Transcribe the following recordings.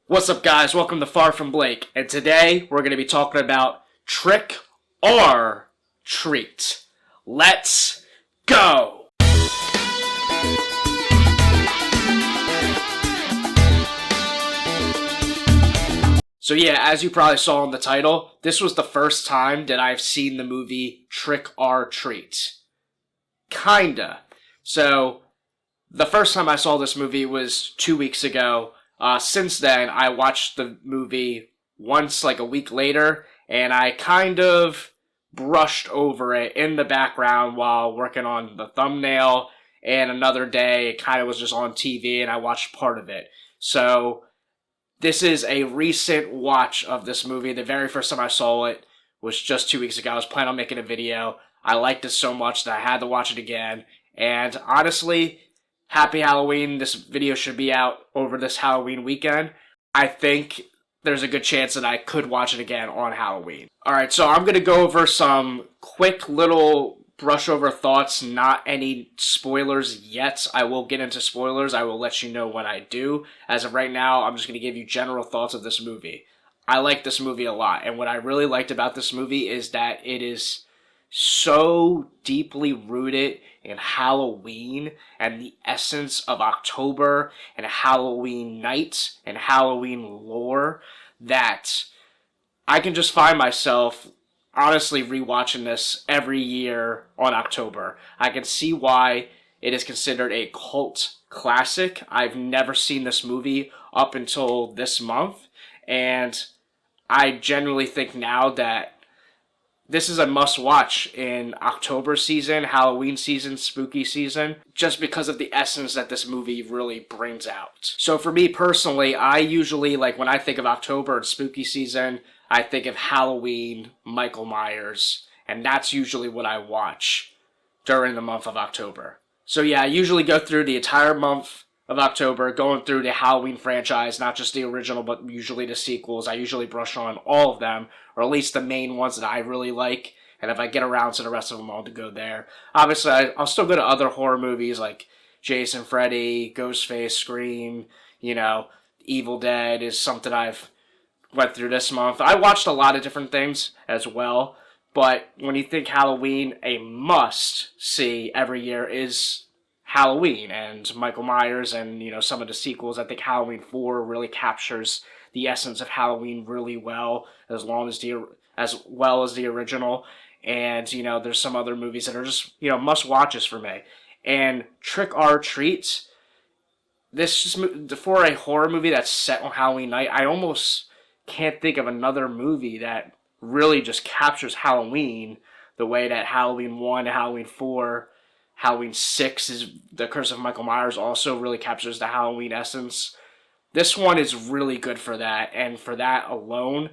What's up, guys? Welcome to Far From Blake, and today we're going to be talking about Trick or Treat. Let's go! So yeah, as you probably saw in the title, this was the first time that I've seen the movie Trick or Treat. Kinda. So, the first time I saw this movie was 2 weeks ago. Since then, I watched the movie once, like a week later, and I kind of brushed over it in the background while working on the thumbnail, and another day it kind of was just on TV and I watched part of it. So, this is a recent watch of this movie. The very first time I saw it was just 2 weeks ago. I was planning on making a video. I liked it so much that I had to watch it again, and honestly, Happy Halloween. This video should be out over this Halloween weekend. I think there's a good chance that I could watch it again on Halloween. Alright, so I'm going to go over some quick little brush over thoughts, not any spoilers yet. I will get into spoilers. I will let you know when I do. As of right now, I'm just going to give you general thoughts of this movie. I like this movie a lot, and what I really liked about this movie is that it is so deeply rooted in Halloween and the essence of October and Halloween night and Halloween lore that I can just find myself honestly rewatching this every year on October. I can see why it is considered a cult classic. I've never seen this movie up until this month, and I genuinely think now that this is a must-watch in October season, Halloween season, spooky season, just because of the essence that this movie really brings out. So for me personally, I usually, like when I think of October and spooky season, I think of Halloween, Michael Myers, and that's usually what I watch during the month of October. So yeah, I usually go through the entire month of October, going through the Halloween franchise, not just the original, but usually the sequels. I usually brush on all of them, or at least the main ones that I really like, and if I get around to the rest of them, I'll go there. Obviously, I'll still go to other horror movies like Jason, Freddy, Ghostface, Scream, Evil Dead is something I've went through this month. I watched a lot of different things as well, but when you think Halloween, a must-see every year is Halloween and Michael Myers and, some of the sequels. I think Halloween 4 really captures the essence of Halloween really well, as well as the original. And, there's some other movies that are just, must-watches for me. And Trick or Treat, this just, for a horror movie that's set on Halloween night, I almost can't think of another movie that really just captures Halloween the way that Halloween 1, Halloween 4, Halloween 6 is The Curse of Michael Myers also really captures the Halloween essence. This one is really good for that, and for that alone,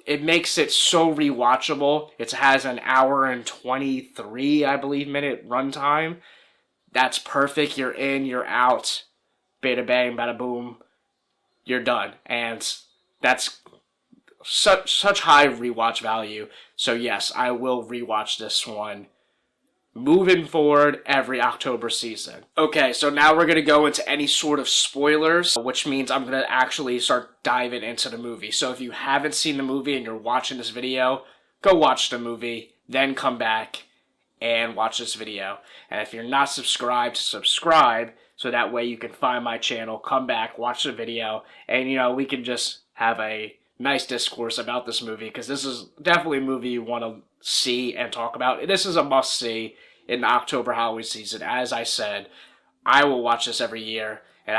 it makes it so rewatchable. It has an hour and 23, I believe, minute runtime. That's perfect. You're in, you're out. Bada bang, bada boom. You're done. And that's such high rewatch value. So yes, I will rewatch this one moving forward every October season. Okay, so now we're going to go into any sort of spoilers, which means I'm going to actually start diving into the movie. So if you haven't seen the movie and you're watching this video, go watch the movie, then come back and watch this video. And if you're not subscribed, subscribe, so that way you can find my channel, come back, watch the video, and we can just have a nice discourse about this movie, because this is definitely a movie you want to see and talk about. This is a must-see in the October Halloween season. As I said, I will watch this every year, and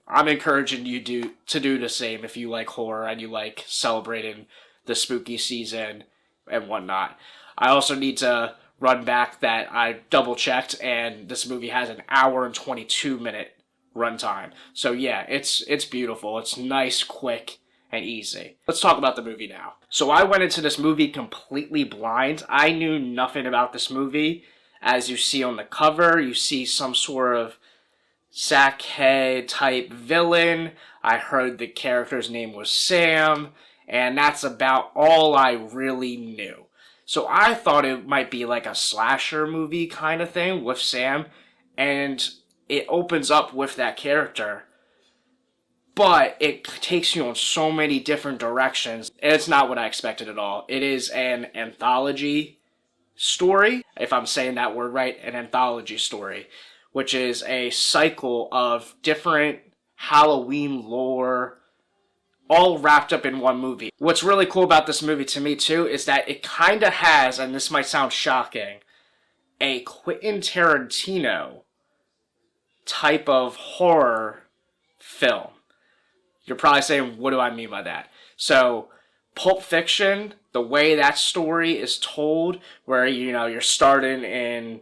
I'm encouraging you to do the same if you like horror and you like celebrating the spooky season and whatnot. I also need to run back that I double-checked, and this movie has an hour and 22-minute runtime. So yeah, it's beautiful. It's nice, quick, and easy. Let's talk about the movie now. So I went into this movie completely blind. I knew nothing about this movie. As you see on the cover, you see some sort of sackhead type villain. I heard the character's name was Sam, and that's about all I really knew. So I thought it might be like a slasher movie kind of thing with Sam, and it opens up with that character. but it takes you in so many different directions. It's not what I expected at all. It is an anthology story, if I'm saying that word right, an anthology story, which is a cycle of different Halloween lore all wrapped up in one movie. What's really cool about this movie to me too is that it kind of has, and this might sound shocking, a Quentin Tarantino type of horror film. You're probably saying, what do I mean by that? So, Pulp Fiction, the way that story is told, where, you're starting in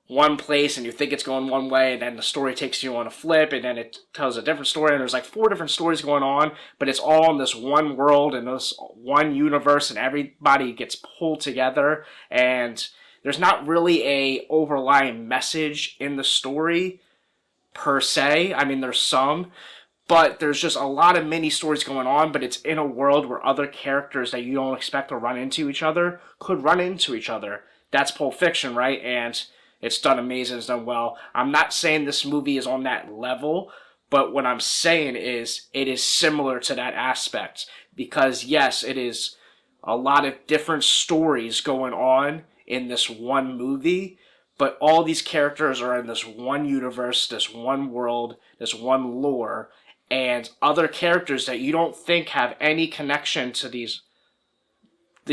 one place and you think it's going one way, and then the story takes you on a flip, and then it tells a different story, and there's like 4 different stories going on, but it's all in this one world and this one universe, and everybody gets pulled together, and there's not really a overlying message in the story per se. I mean, there's some, but there's just a lot of mini stories going on, but it's in a world where other characters that you don't expect to run into each other could run into each other. That's Pulp Fiction, right? And it's done amazing, it's done well. I'm not saying this movie is on that level, but what I'm saying is it is similar to that aspect. Because yes, it is a lot of different stories going on in this one movie, but all these characters are in this one universe, this one world, this one lore, and other characters that you don't think have any connection to these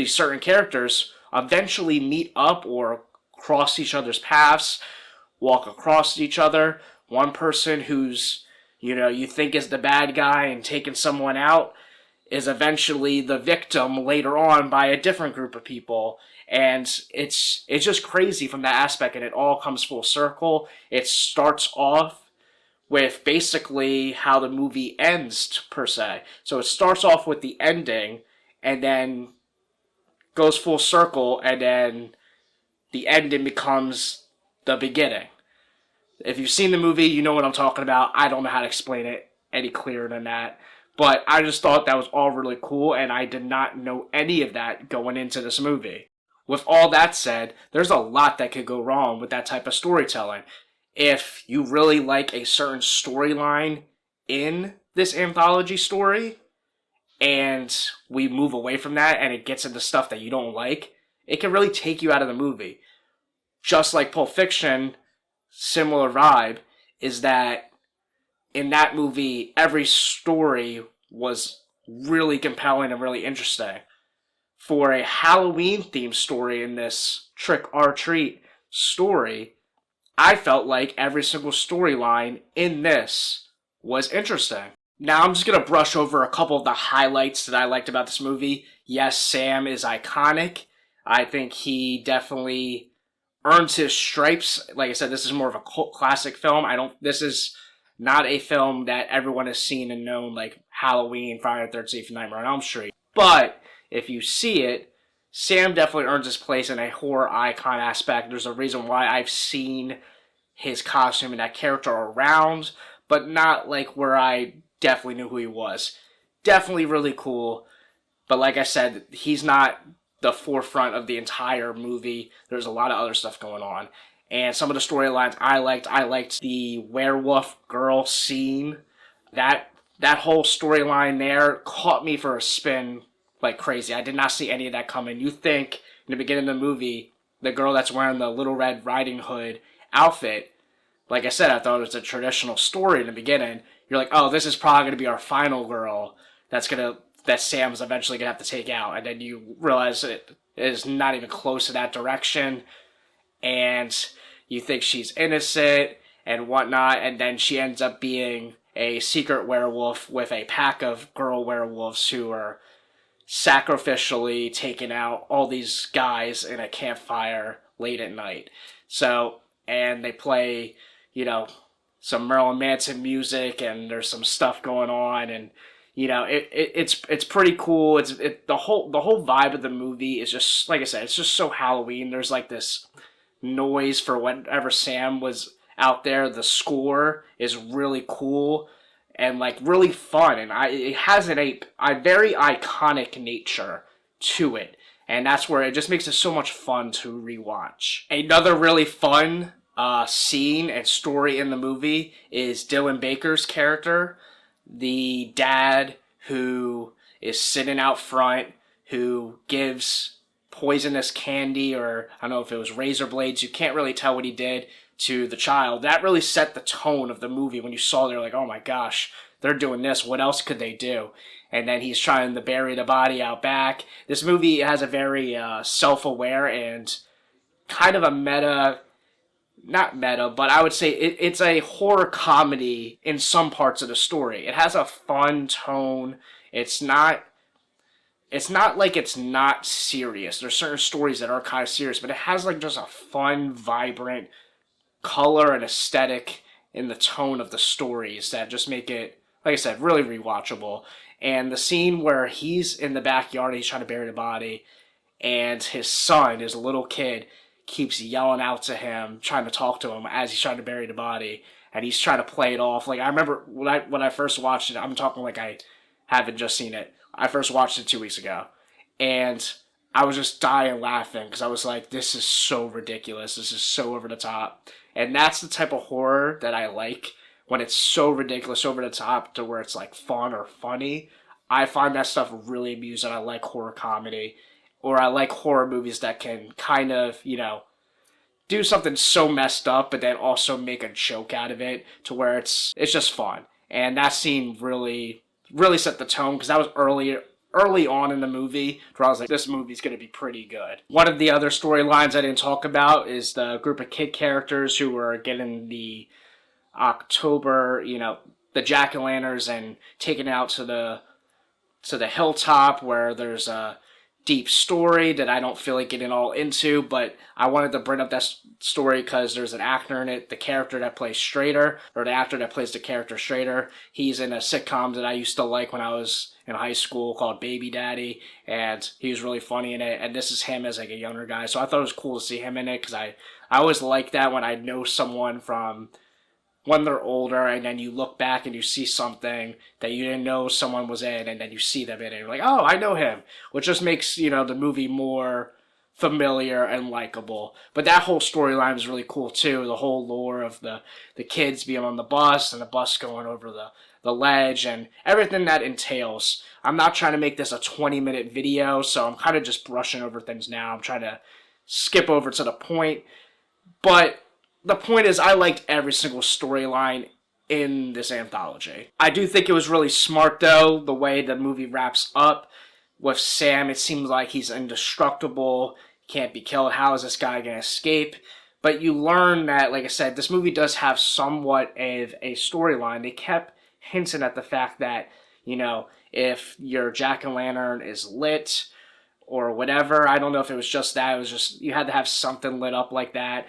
certain characters eventually meet up or cross each other's paths, walk across each other. One person who's, you think is the bad guy and taking someone out is eventually the victim later on by a different group of people. And it's just crazy from that aspect, and it all comes full circle. It starts off with basically how the movie ends, per se. So it starts off with the ending, and then goes full circle, and then the ending becomes the beginning. If you've seen the movie, you know what I'm talking about. I don't know how to explain it any clearer than that. But I just thought that was all really cool, and I did not know any of that going into this movie. With all that said, there's a lot that could go wrong with that type of storytelling. If you really like a certain storyline in this anthology story, and we move away from that and it gets into stuff that you don't like, it can really take you out of the movie. Just like Pulp Fiction, similar vibe, is that in that movie, every story was really compelling and really interesting. For a Halloween-themed story in this Trick or Treat story, I felt like every single storyline in this was interesting. Now I'm just going to brush over a couple of the highlights that I liked about this movie. Yes, Sam is iconic. I think he definitely earns his stripes. Like I said, this is more of a cult classic film. This is not a film that everyone has seen and known, like Halloween, Friday the 13th, Nightmare on Elm Street. But if you see it, Sam definitely earns his place in a horror icon aspect. There's a reason why I've seen his costume and that character around, but not like where I definitely knew who he was. Definitely really cool, but like I said, he's not the forefront of the entire movie. There's a lot of other stuff going on. And some of the storylines I liked the werewolf girl scene. That whole storyline there caught me for a spin like crazy. I did not see any of that coming. You think in the beginning of the movie, the girl that's wearing the Little Red Riding Hood outfit, like I said, I thought it was a traditional story in the beginning. You're like, oh, this is probably going to be our final girl that Sam's eventually going to have to take out. And then you realize it is not even close to that direction. And you think she's innocent and whatnot. And then she ends up being a secret werewolf with a pack of girl werewolves who are sacrificially taking out all these guys in a campfire late at night. So, and they play, some Marilyn Manson music, and there's some stuff going on, and it's pretty cool. The whole vibe of the movie is just, like I said, it's just so Halloween. There's like this noise for whenever Sam was out there. The score is really cool and like really fun, and it has a very iconic nature to it, and that's where it just makes it so much fun to rewatch. Another really fun scene and story in the movie is Dylan Baker's character. the dad who is sitting out front, who gives poisonous candy, or I don't know if it was razor blades, you can't really tell what he did, to the child. That really set the tone of the movie. When you saw, they're like, oh my gosh, they're doing this, what else could they do? And then he's trying to bury the body out back. This movie has a very self-aware and kind of a meta, not meta, but I would say it's a horror comedy in some parts of the story. It has a fun tone. It's not like it's not serious. There's certain stories that are kind of serious, but it has like just a fun, vibrant color and aesthetic in the tone of the stories that just make it, like I said, really rewatchable. And the scene where he's in the backyard, he's trying to bury the body, and his son, his little kid, keeps yelling out to him, trying to talk to him as he's trying to bury the body, and he's trying to play it off. Like, I remember when I first watched it, I'm talking like I haven't just seen it. I first watched it 2 weeks ago, and I was just dying laughing because I was like, this is so ridiculous. This is so over the top. And that's the type of horror that I like, when it's so ridiculous, over the top, to where it's like fun or funny. I find that stuff really amusing. I like horror comedy, or I like horror movies that can kind of, do something so messed up, but then also make a joke out of it, to where it's just fun. And that scene really set the tone, because that was early on in the movie, where I was like, this movie's going to be pretty good. One of the other storylines I didn't talk about is the group of kid characters who were getting the October, the jack-o'-lanterns, and taken out to the hilltop, where there's a deep story that I don't feel like getting all into, but I wanted to bring up that story because there's an actor in it, the character that plays Strader, or the actor that plays the character Strader. He's in a sitcom that I used to like when I was in high school called Baby Daddy, and he was really funny in it, and this is him as like a younger guy, so I thought it was cool to see him in it, because I always like that when I know someone from when they're older, and then you look back and you see something that you didn't know someone was in, and then you see them in it, and you're like, oh, I know him, which just makes, the movie more familiar and likable. But that whole storyline is really cool too, the whole lore of the kids being on the bus, and the bus going over the ledge, and everything that entails. I'm not trying to make this a 20-minute video, so I'm kind of just brushing over things now. I'm trying to skip over to the point, but the point is, I liked every single storyline in this anthology. I do think it was really smart, though, the way the movie wraps up with Sam. It seems like he's indestructible, can't be killed. How is this guy going to escape? But you learn that, like I said, this movie does have somewhat of a storyline. They kept hinting at the fact that, if your jack-o'-lantern is lit or whatever, I don't know if it was just that, it was just, you had to have something lit up like that.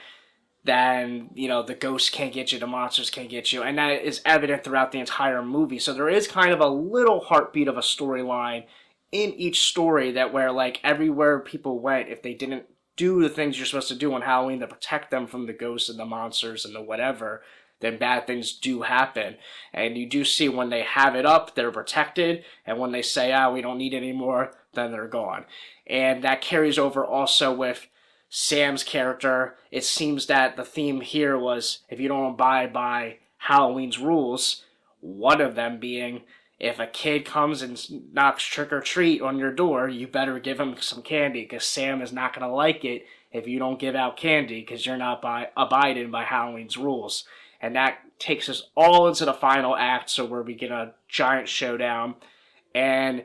Then, the ghosts can't get you, the monsters can't get you, and that is evident throughout the entire movie. So there is kind of a little heartbeat of a storyline in each story, that where, like, everywhere people went, if they didn't do the things you're supposed to do on Halloween to protect them from the ghosts and the monsters and the whatever, then bad things do happen. And you do see when they have it up, they're protected, and when they say, we don't need it anymore, then they're gone. And that carries over also with Sam's character. It seems that the theme here was, if you don't abide by Halloween's rules, one of them being, if a kid comes and knocks trick or treat on your door, you better give him some candy, because Sam is not going to like it if you don't give out candy, because you're not abiding by Halloween's rules. And that takes us all into the final act, so where we get a giant showdown, and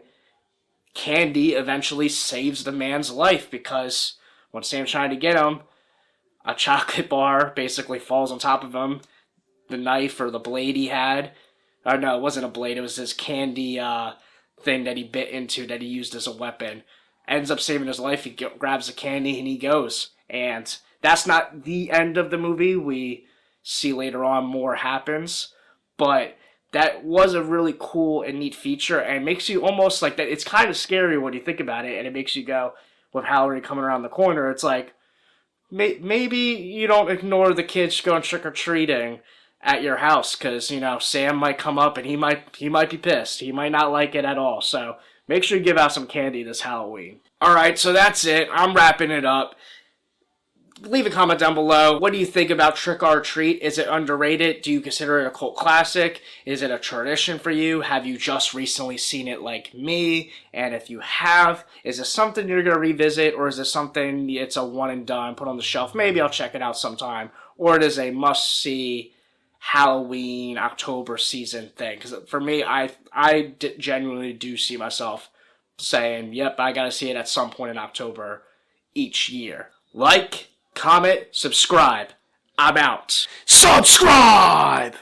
candy eventually saves the man's life, because when Sam's trying to get him, a chocolate bar basically falls on top of him. The knife or the blade he had. Or no, it wasn't a blade. It was this candy thing that he bit into that he used as a weapon. Ends up saving his life. He grabs the candy and he goes. And that's not the end of the movie. We see later on more happens. But that was a really cool and neat feature. And makes you almost like that. It's kind of scary when you think about it. And it makes you go, with Halloween coming around the corner, it's like, maybe you don't ignore the kids going trick-or-treating at your house, because, Sam might come up and he might be pissed. He might not like it at all. So make sure you give out some candy this Halloween. Alright, so that's it. I'm wrapping it up. leave a comment down below. What do you think about Trick or Treat? Is it underrated? Do you consider it a cult classic? Is it a tradition for you? Have you just recently seen it like me? And if you have, is it something you're going to revisit, or is it something it's a one and done, put on the shelf? Maybe I'll check it out sometime. Or it is a must-see Halloween, October season thing. Because for me, I genuinely do see myself saying, yep, I got to see it at some point in October each year. Like, comment, subscribe. I'm out. Subscribe!